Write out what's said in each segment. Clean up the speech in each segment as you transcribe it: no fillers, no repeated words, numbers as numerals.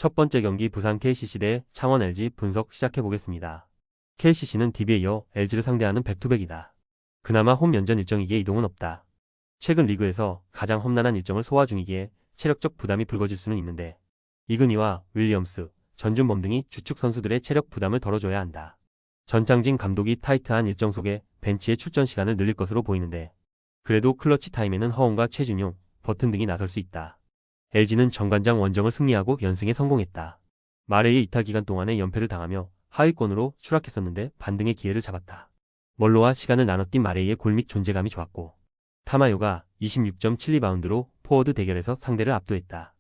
첫 번째 경기 부산 KCC 대 창원 LG 분석 시작해보겠습니다. KCC는 DB에 이어 LG를 상대하는 백투백이다. 그나마 홈 연전 일정이기에 이동은 없다. 최근 리그에서 가장 험난한 일정을 소화 중이기에 체력적 부담이 불거질 수는 있는데 이근희와 윌리엄스, 전준범 등이 주축 선수들의 체력 부담을 덜어줘야 한다. 전창진 감독이 타이트한 일정 속에 벤치의 출전 시간을 늘릴 것으로 보이는데 그래도 클러치 타임에는 허웅과 최준용, 버튼 등이 나설 수 있다. LG는 정관장 원정을 승리하고 연승에 성공했다. 마레이의 이탈 기간 동안에 연패를 당하며 하위권으로 추락했었는데 반등의 기회를 잡았다. 멀로와 시간을 나눠 뛴 마레이의 골밑 존재감이 좋았고 타마요가 26.7리바운드로 포워드 대결에서 상대를 압도했다.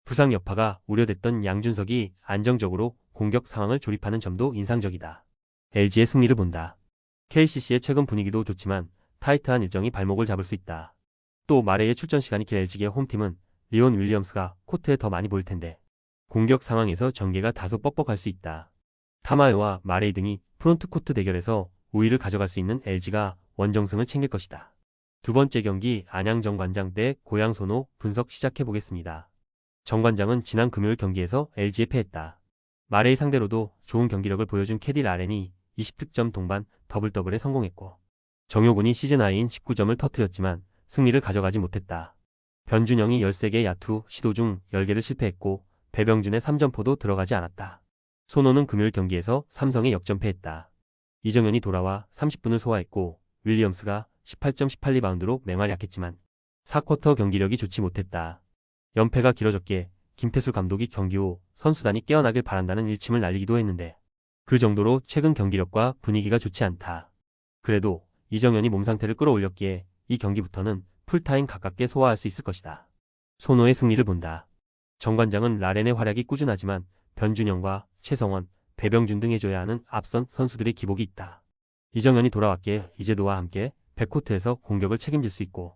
부상 여파가 우려됐던 양준석이 안정적으로 공격 상황을 조립하는 점도 인상적이다. LG의 승리를 본다. KCC의 최근 분위기도 좋지만 타이트한 일정이 발목을 잡을 수 있다. 또 마레이의 출전 시간이 긴 LG의 홈팀은 리온 윌리엄스가 코트에 더 많이 보일 텐데 공격 상황에서 전개가 다소 뻑뻑할 수 있다. 타마요와 마레이 등이 프론트코트 대결에서 우위를 가져갈 수 있는 LG가 원정승을 챙길 것이다. 두 번째 경기 안양 정관장 대 고양 손호 분석 시작해보겠습니다. 정관장은 지난 금요일 경기에서 LG에 패했다. 마레이 상대로도 좋은 경기력을 보여준 캐디 라렌이 20득점 동반 더블더블에 성공했고 정효군이 시즌 하이인 19점을 터뜨렸지만 승리를 가져가지 못했다. 변준영이 13개 야투 시도 중 10개를 실패했고 배병준의 3점포도 들어가지 않았다. 손호는 금요일 경기에서 삼성에 역전패했다. 이정현이 돌아와 30분을 소화했고 윌리엄스가 18.18리바운드로 맹활약했지만 4쿼터 경기력이 좋지 못했다. 연패가 길어졌기에 김태술 감독이 경기 후 선수단이 깨어나길 바란다는 일침을 날리기도 했는데 그 정도로 최근 경기력과 분위기가 좋지 않다. 그래도 이정현이 몸 상태를 끌어올렸기에 이 경기부터는 풀타임 가깝게 소화할 수 있을 것이다. 손호의 승리를 본다. 정관장은 라렌의 활약이 꾸준하지만 변준영과 최성원, 배병준 등 해줘야 하는 앞선 선수들의 기복이 있다. 이정현이 돌아왔기에 이재도와 함께 백코트에서 공격을 책임질 수 있고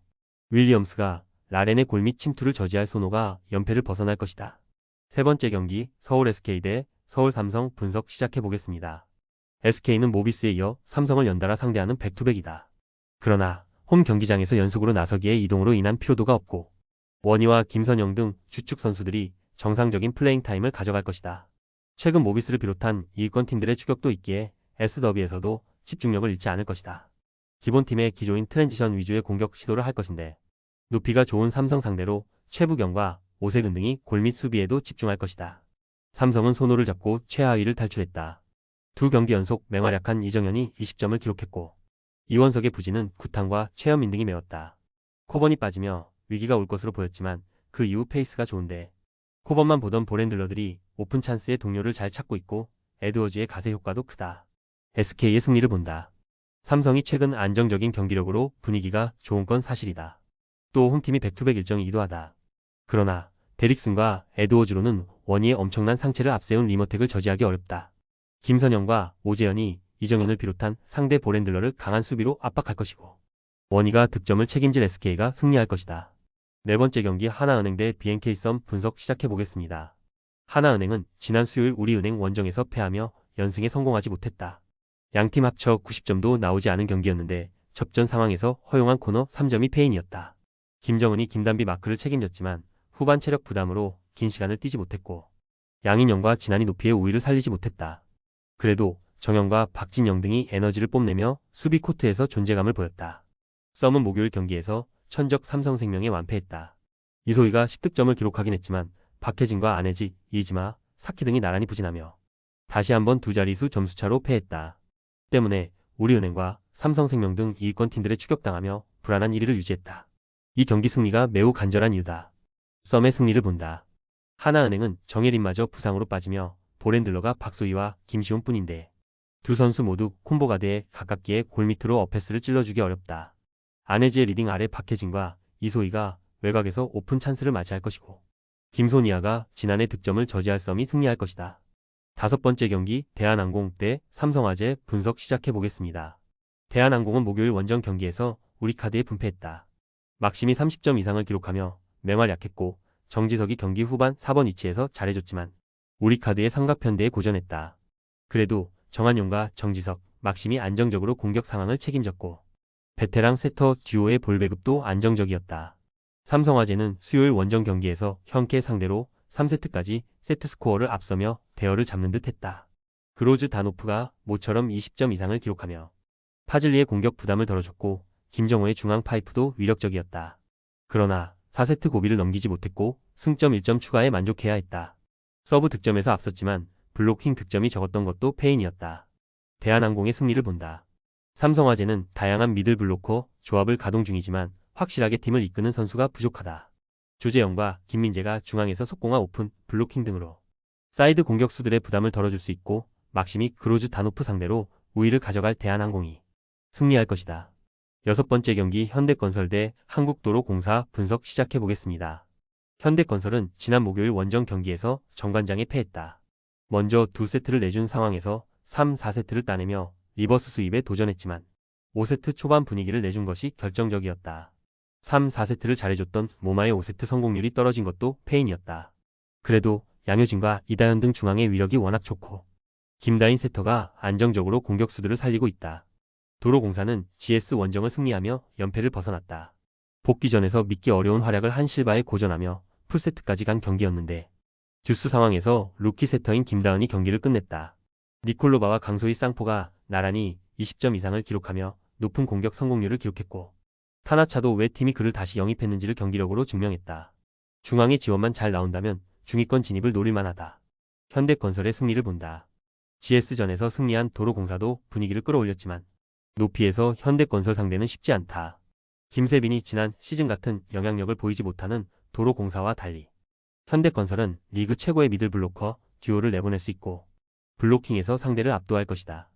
윌리엄스가 라렌의 골밑 침투를 저지할 손호가 연패를 벗어날 것이다. 세 번째 경기 서울 SK 대 서울 삼성 분석 시작해보겠습니다. SK는 모비스에 이어 삼성을 연달아 상대하는 백투백이다. 그러나 홈 경기장에서 연속으로 나서기에 이동으로 인한 피로도가 없고 원희와 김선영 등 주축 선수들이 정상적인 플레잉 타임을 가져갈 것이다. 최근 모비스를 비롯한 2위권 팀들의 추격도 있기에 S더비에서도 집중력을 잃지 않을 것이다. 기본팀의 기조인 트랜지션 위주의 공격 시도를 할 것인데 높이가 좋은 삼성 상대로 최부경과 오세근 등이 골밑 수비에도 집중할 것이다. 삼성은 손호를 잡고 최하위를 탈출했다. 두 경기 연속 맹활약한 이정현이 20점을 기록했고 이원석의 부진은 구탄과 최현민 등이 메웠다. 코번이 빠지며 위기가 올 것으로 보였지만 그 이후 페이스가 좋은데 코번만 보던 볼핸들러들이 오픈 찬스의 동료를 잘 찾고 있고 에드워즈의 가세 효과도 크다. SK의 승리를 본다. 삼성이 최근 안정적인 경기력으로 분위기가 좋은 건 사실이다. 또 홈팀이 백투백 일정이 이도하다. 그러나 데릭슨과 에드워즈로는 원희의 엄청난 상체를 앞세운 리머텍을 저지하기 어렵다. 김선영과 오재현이 이정현을 비롯한 상대 볼핸들러를 강한 수비로 압박할 것이고 원희가 득점을 책임질 SK가 승리할 것이다. 네 번째 경기 하나은행 대 BNK썸 분석 시작해보겠습니다. 하나은행은 지난 수요일 우리은행 원정에서 패하며 연승에 성공하지 못했다. 양팀 합쳐 90점도 나오지 않은 경기였는데 접전 상황에서 허용한 코너 3점이 패인이었다. 김정은이 김단비 마크를 책임졌지만 후반 체력 부담으로 긴 시간을 뛰지 못했고 양인영과 진한이 높이의 우위를 살리지 못했다. 그래도 정영과 박진영 등이 에너지를 뽐내며 수비 코트에서 존재감을 보였다. 썸은 목요일 경기에서 천적 삼성생명에 완패했다. 이소희가 10득점을 기록하긴 했지만 박혜진과 안혜지, 이지마, 사키 등이 나란히 부진하며 다시 한번 두 자릿수 점수차로 패했다. 때문에 우리은행과 삼성생명 등 2위권 팀들에 추격당하며 불안한 1위를 유지했다. 이 경기 승리가 매우 간절한 이유다. 썸의 승리를 본다. 하나은행은 정예린마저 부상으로 빠지며 볼핸들러가 박소희와 김시훈 뿐인데 두 선수 모두 콤보 가드에 가깝기에 골밑으로 어패스를 찔러주기 어렵다. 안혜지의 리딩 아래 박혜진과 이소희가 외곽에서 오픈 찬스를 맞이할 것이고 김소니아가 지난해 득점을 저지할 썸이 승리할 것이다. 다섯 번째 경기 대한항공 대 삼성화재 분석 시작해보겠습니다. 대한항공은 목요일 원정 경기에서 우리카드에 분패했다. 막심이 30점 이상을 기록하며 맹활약했고 정지석이 경기 후반 4번 위치에서 잘해줬지만 우리카드의 삼각편대에 고전했다. 그래도 정한용과 정지석, 막심이 안정적으로 공격 상황을 책임졌고 베테랑 세터 듀오의 볼 배급도 안정적이었다. 삼성화재는 수요일 원정 경기에서 현케 상대로 3세트까지 세트 스코어를 앞서며 대열을 잡는 듯 했다. 그로즈다노프가 모처럼 20점 이상을 기록하며 파즐리의 공격 부담을 덜어줬고 김정호의 중앙 파이프도 위력적이었다. 그러나 4세트 고비를 넘기지 못했고 승점 1점 추가에 만족해야 했다. 서브 득점에서 앞섰지만 블로킹 득점이 적었던 것도 패인이었다. 대한항공의 승리를 본다. 삼성화재는 다양한 미들 블로커 조합을 가동 중이지만 확실하게 팀을 이끄는 선수가 부족하다. 조재영과 김민재가 중앙에서 속공과 오픈, 블로킹 등으로 사이드 공격수들의 부담을 덜어줄 수 있고 막심이 그로즈다노프 상대로 우위를 가져갈 대한항공이 승리할 것이다. 6번째 경기 현대건설 대 한국도로공사 분석 시작해보겠습니다. 현대건설은 지난 목요일 원정 경기에서 정관장에 패했다. 먼저 2세트를 내준 상황에서 3, 4세트를 따내며 리버스 수입에 도전했지만 5세트 초반 분위기를 내준 것이 결정적이었다. 3, 4세트를 잘해줬던 모마의 5세트 성공률이 떨어진 것도 패인이었다. 그래도 양효진과 이다현 등 중앙의 위력이 워낙 좋고 김다인 세터가 안정적으로 공격수들을 살리고 있다. 도로공사는 GS 원정을 승리하며 연패를 벗어났다. 복귀전에서 믿기 어려운 활약을 한 실바에 고전하며 풀세트까지 간 경기였는데 듀스 상황에서 루키 세터인 김다은이 경기를 끝냈다. 니콜로바와 강소희 쌍포가 나란히 20점 이상을 기록하며 높은 공격 성공률을 기록했고 타나차도 왜 팀이 그를 다시 영입했는지를 경기력으로 증명했다. 중앙의 지원만 잘 나온다면 중위권 진입을 노릴만하다. 현대건설의 승리를 본다. GS전에서 승리한 도로공사도 분위기를 끌어올렸지만 높이에서 현대건설 상대는 쉽지 않다. 김세빈이 지난 시즌 같은 영향력을 보이지 못하는 도로공사와 달리 현대건설은 리그 최고의 미들 블로커 듀오를 내보낼 수 있고 블로킹에서 상대를 압도할 것이다.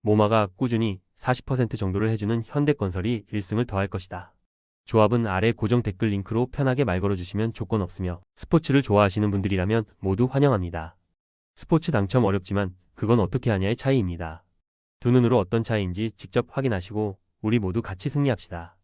모마가 꾸준히 40% 정도를 해주는 현대건설이 1승을 더할 것이다. 조합은 아래 고정 댓글 링크로 편하게 말 걸어주시면 조건 없으며 스포츠를 좋아하시는 분들이라면 모두 환영합니다. 스포츠 당첨 어렵지만 그건 어떻게 하냐의 차이입니다. 두 눈으로 어떤 차이인지 직접 확인하시고 우리 모두 같이 승리합시다.